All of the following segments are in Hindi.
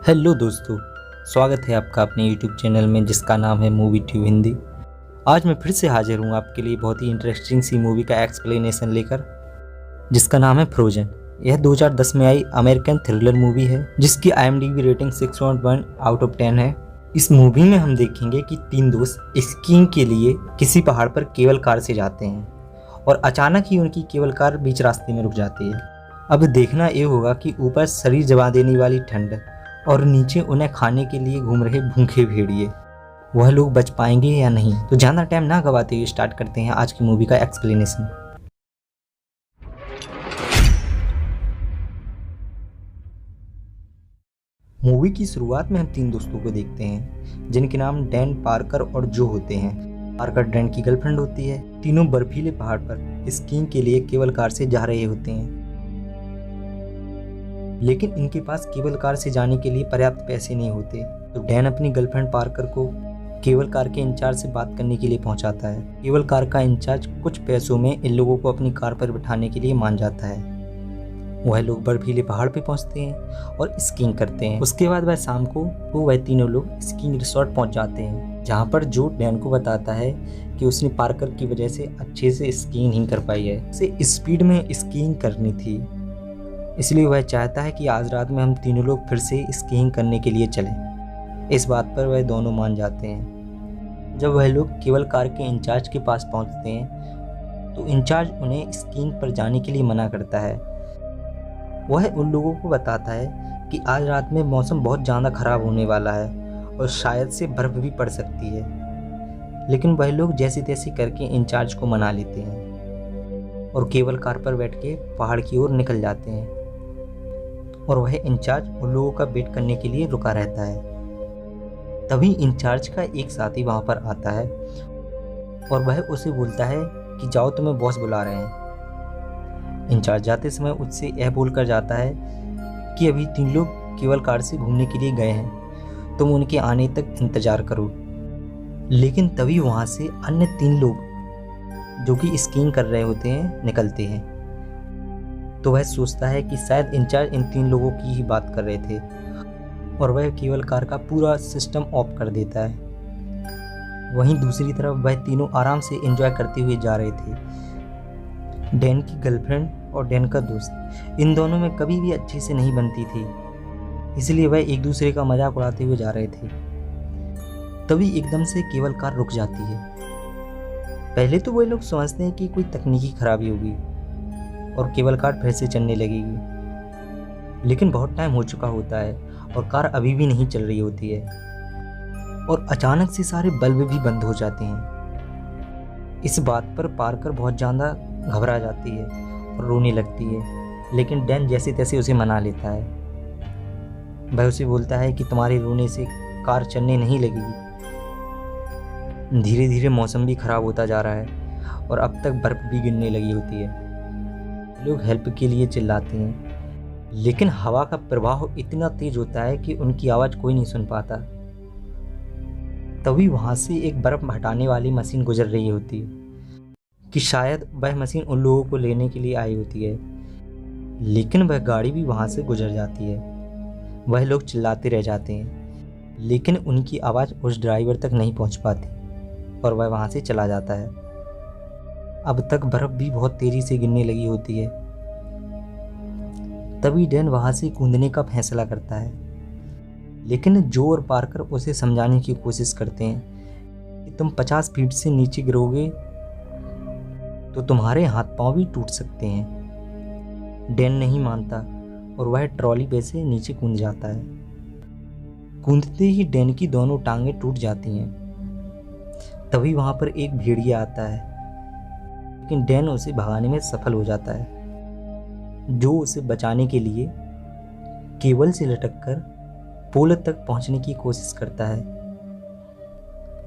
हेलो दोस्तों, स्वागत है आपका अपने यूट्यूब चैनल में जिसका नाम है मूवी ट्यूब हिंदी। आज मैं फिर से हाजिर हूँ आपके लिए बहुत ही इंटरेस्टिंग सी मूवी का एक्सप्लेनेशन लेकर, जिसका नाम है फ्रोजन। यह 2010 में आई अमेरिकन थ्रिलर मूवी है जिसकी IMDb रेटिंग 6.1 आउट ऑफ 10 है। इस मूवी में हम देखेंगे कि तीन दोस्त स्कीइंग के लिए किसी पहाड़ पर केबल कार से जाते हैं और अचानक ही उनकी केबल कार बीच रास्ते में रुक जाती है। अब देखना ये होगा कि ऊपर शरीर जला देने वाली ठंड और नीचे उन्हें खाने के लिए घूम रहे भूखे भेड़िए, वह लोग बच पाएंगे या नहीं। तो ज़्यादा टाइम ना गवाते हुए स्टार्ट करते हैं आज की मूवी का एक्सप्लेनेशन। मूवी की शुरुआत में हम तीन दोस्तों को देखते हैं जिनके नाम डैन, पार्कर और जो होते हैं। पार्कर डैन की गर्लफ्रेंड होती है। तीनों बर्फीले पहाड़ पर स्कीइंग के लिए केबल कार से जा रहे होते हैं, लेकिन इनके पास केबल कार से जाने के लिए पर्याप्त पैसे नहीं होते। तो डैन अपनी गर्लफ्रेंड पार्कर को केबल कार के इंचार्ज से बात करने के लिए पहुंचाता है। केबल कार का इंचार्ज कुछ पैसों में इन लोगों को अपनी कार पर बिठाने के लिए मान जाता है। वह लोग बर्फीले पहाड़ पे पहुंचते हैं और स्कीइंग करते हैं। उसके बाद वह शाम को वह तीनों लोग स्कीइंग रिसोर्ट पहुंच जाते हैं, जहां पर जो डैन को बताता है कि उसने पार्कर की वजह से अच्छे से स्कीइंग नहीं कर पाई है, उसे स्पीड में स्कीइंग करनी थी, इसलिए वह चाहता है कि आज रात में हम तीनों लोग फिर से स्कीइंग करने के लिए चलें। इस बात पर वह दोनों मान जाते हैं। जब वह लोग केबल कार के इंचार्ज के पास पहुंचते हैं तो इंचार्ज उन्हें स्कीइंग पर जाने के लिए मना करता है। वह उन लोगों को बताता है कि आज रात में मौसम बहुत ज़्यादा ख़राब होने वाला है और शायद से बर्फ़ भी पड़ सकती है, लेकिन वह लोग जैसे तैसे करके इंचार्ज को मना लेते हैं और केबल कार पर बैठ के पहाड़ की ओर निकल जाते हैं। और वह इंचार्ज उन लोगों का वेट करने के लिए रुका रहता है। तभी इंचार्ज का एक साथी वहां पर आता है और वह उसे बोलता है कि जाओ, तुम्हें बॉस बुला रहे हैं। इंचार्ज जाते समय उससे यह बोलकर जाता है कि अभी तीन लोग केबल कार से घूमने के लिए गए हैं, तुम उनके आने तक इंतजार करो। लेकिन तभी वहां से अन्य तीन लोग जो कि स्कीइंग कर रहे होते हैं निकलते हैं। तो वह सोचता है कि शायद इंचार्ज इन तीन लोगों की ही बात कर रहे थे और वह केबल कार का पूरा सिस्टम ऑफ कर देता है। वहीं दूसरी तरफ वह तीनों आराम से एंजॉय करते हुए जा रहे थे। डैन की गर्लफ्रेंड और डैन का दोस्त, इन दोनों में कभी भी अच्छे से नहीं बनती थी, इसलिए वह एक दूसरे का मजाक उड़ाते हुए जा रहे थे। तभी एकदम से केबल कार रुक जाती है। पहले तो वह लोग समझते हैं कि कोई तकनीकी खराबी होगी और केबल कार फिर से चलने लगेगी, लेकिन बहुत टाइम हो चुका होता है और कार अभी भी नहीं चल रही होती है और अचानक से सारे बल्ब भी बंद हो जाते हैं। इस बात पर पार्कर बहुत ज़्यादा घबरा जाती है और रोने लगती है, लेकिन डैन जैसे तैसे उसे मना लेता है। वह उसे बोलता है कि तुम्हारे रोने से कार चलने नहीं लगेगी। धीरे धीरे मौसम भी ख़राब होता जा रहा है और अब तक बर्फ़ भी गिरने लगी होती है। लोग हेल्प के लिए चिल्लाते हैं, लेकिन हवा का प्रवाह इतना तेज होता है कि उनकी आवाज़ कोई नहीं सुन पाता। तभी वहाँ से एक बर्फ़ हटाने वाली मशीन गुजर रही होती है कि शायद वह मशीन उन लोगों को लेने के लिए आई होती है, लेकिन वह गाड़ी भी वहाँ से गुजर जाती है। वह लोग चिल्लाते रह जाते हैं, लेकिन उनकी आवाज़ उस ड्राइवर तक नहीं पहुँच पाती और वह वहाँ से चला जाता है। अब तक बर्फ़ भी बहुत तेज़ी से गिरने लगी होती है। तभी डैन वहाँ से कूदने का फैसला करता है, लेकिन जो और पार्कर उसे समझाने की कोशिश करते हैं कि तुम 50 फीट से नीचे गिरोगे तो तुम्हारे हाथ पांव भी टूट सकते हैं। डैन नहीं मानता और वह ट्रॉली पे से नीचे कूद जाता है। कूदते ही डैन की दोनों टांगें टूट जाती हैं। तभी वहाँ पर एक भेड़िया आता है, लेकिन डैन उसे भगाने में सफल हो जाता है। जो उसे बचाने के लिए केबल से लटककर पोल तक पहुंचने की कोशिश करता है,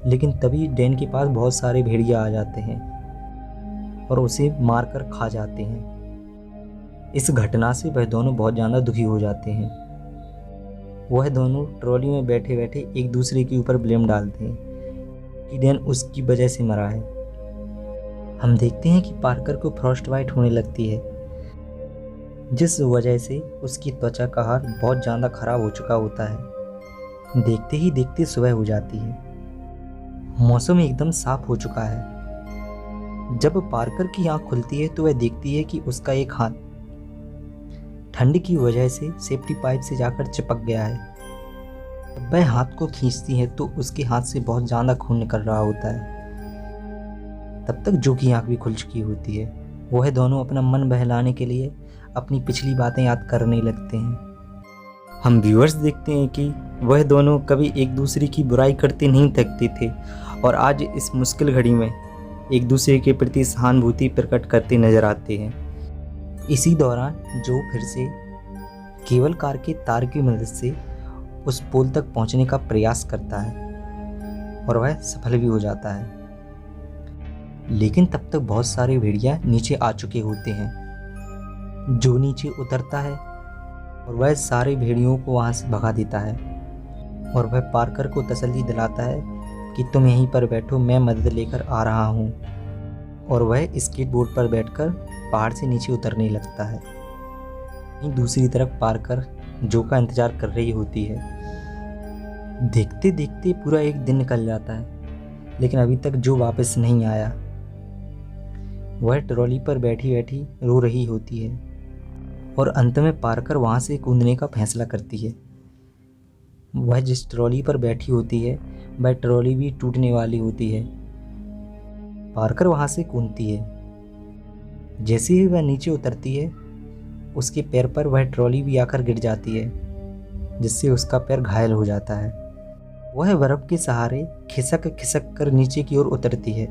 लेकिन तभी डैन के पास बहुत सारे भेड़िया आ जाते हैं और उसे मारकर खा जाते हैं। इस घटना से वह दोनों बहुत ज़्यादा दुखी हो जाते हैं। वह दोनों ट्रॉली में बैठे बैठे एक दूसरे के ऊपर ब्लेम डालते हैं कि डैन उसकी वजह से मरा है। हम देखते हैं कि पार्कर को फ्रॉस्ट बाइट होने लगती है, जिस वजह से उसकी त्वचा का हार बहुत ज़्यादा ख़राब हो चुका होता है। देखते ही देखते सुबह हो जाती है। मौसम एकदम साफ हो चुका है। जब पार्कर की आंख खुलती है तो वह देखती है कि उसका एक हाथ ठंड की वजह से सेफ्टी पाइप से जाकर चिपक गया है। वह हाथ को खींचती है तो उसके हाथ से बहुत ज़्यादा खून निकल रहा होता है। तब तक जो की आंख भी खुल चुकी होती है। वह दोनों अपना मन बहलाने के लिए अपनी पिछली बातें याद करने लगते हैं। हम व्यूअर्स देखते हैं कि वह दोनों कभी एक दूसरे की बुराई करते नहीं थकते थे और आज इस मुश्किल घड़ी में एक दूसरे के प्रति सहानुभूति प्रकट करते नजर आते हैं। इसी दौरान जो फिर से केबल कार के तार की मदद से उस पोल तक पहुंचने का प्रयास करता है और वह सफल भी हो जाता है। लेकिन तब तक बहुत सारे भेड़िया नीचे आ चुके होते हैं। जो नीचे उतरता है और वह सारे भेड़ियों को वहां से भगा देता है और वह पार्कर को तसल्ली दिलाता है कि तुम यहीं पर बैठो, मैं मदद लेकर आ रहा हूँ। और वह स्केटबोर्ड पर बैठकर पहाड़ से नीचे उतरने लगता है। वहीं दूसरी तरफ पार्कर जो का इंतजार कर रही होती है। देखते देखते पूरा एक दिन निकल जाता है लेकिन अभी तक जो वापस नहीं आया। वह ट्रॉली पर बैठी बैठी रो रही होती है और अंत में पार्कर वहाँ से कूदने का फैसला करती है। वह जिस ट्रॉली पर बैठी होती है वह ट्रॉली भी टूटने वाली होती है। पार्कर वहाँ से कूदती है। जैसे ही वह नीचे उतरती है उसके पैर पर वह ट्रॉली भी आकर गिर जाती है जिससे उसका पैर घायल हो जाता है। वह बर्फ के सहारे खिसक खिसक कर नीचे की ओर उतरती है।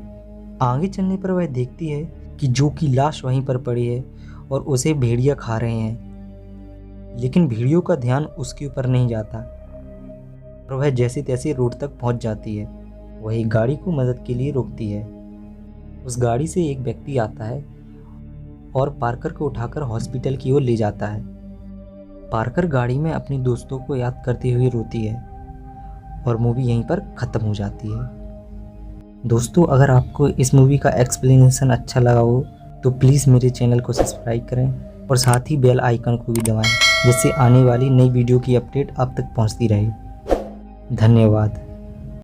आगे चलने पर वह देखती है कि जो की लाश वहीं पर पड़ी है और उसे भेड़िया खा रहे हैं। लेकिन भेड़ियों का ध्यान उसके ऊपर नहीं जाता और वह जैसे तैसे रोड तक पहुंच जाती है। वह एक गाड़ी को मदद के लिए रोकती है। उस गाड़ी से एक व्यक्ति आता है और पार्कर को उठाकर हॉस्पिटल की ओर ले जाता है। पार्कर गाड़ी में अपने दोस्तों को याद करते हुए रोती है और मूवी यहीं पर ख़त्म हो जाती है। दोस्तों, अगर आपको इस मूवी का एक्सप्लेनेशन अच्छा लगा हो तो प्लीज़ मेरे चैनल को सब्सक्राइब करें और साथ ही बेल आइकन को भी दबाएं जिससे आने वाली नई वीडियो की अपडेट आप तक पहुंचती रहे। धन्यवाद।